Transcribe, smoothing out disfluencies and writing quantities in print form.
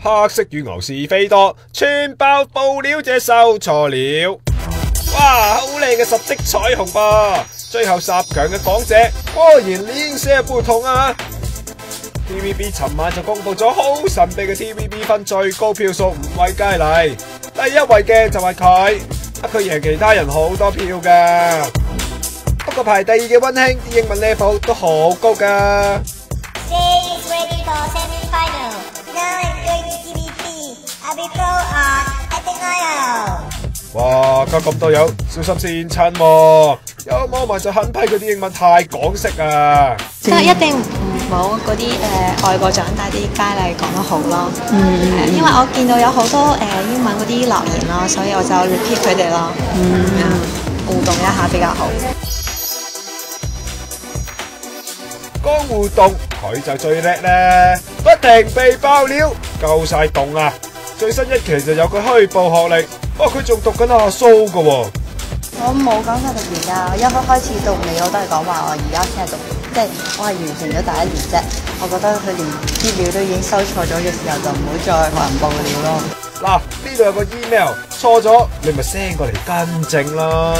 黑色乳牛是非多，穿爆布料這收錯了。哇，好靚嘅10色彩虹噃！最後10強嘅港姐果然臉色不同啊 ！TVB 尋晚就公布咗好神秘嘅 TVB 分最高票數5位佳麗，第一位嘅就係佢，佢贏其他人好多票噶。不過排第2嘅溫馨啲英文 level 都好高噶。哇，加咁多友，小心跣親喎！有摸埋就狠批佢啲英文太港式啊！即係一定唔好嗰啲外國長大啲佳麗講得好咯。因為我見到有好多英文嗰啲留言咯，所以我就 repeat 佢哋咯。互動一下比較好。講互動，佢就最叻咧，不停被爆料，夠晒凍啊！最新一期就有佢虛報學歷，佢仲讀緊阿蘇噶喎。我冇講晒讀完㗎，我一開始到尾我都係講話我而家先係讀，即係我係完成咗第1年啫。我覺得佢連資料都已經收錯咗嘅時候，就唔好再學人報料咯。嗱，呢度有個 email 錯咗，你咪 send 過嚟更正啦。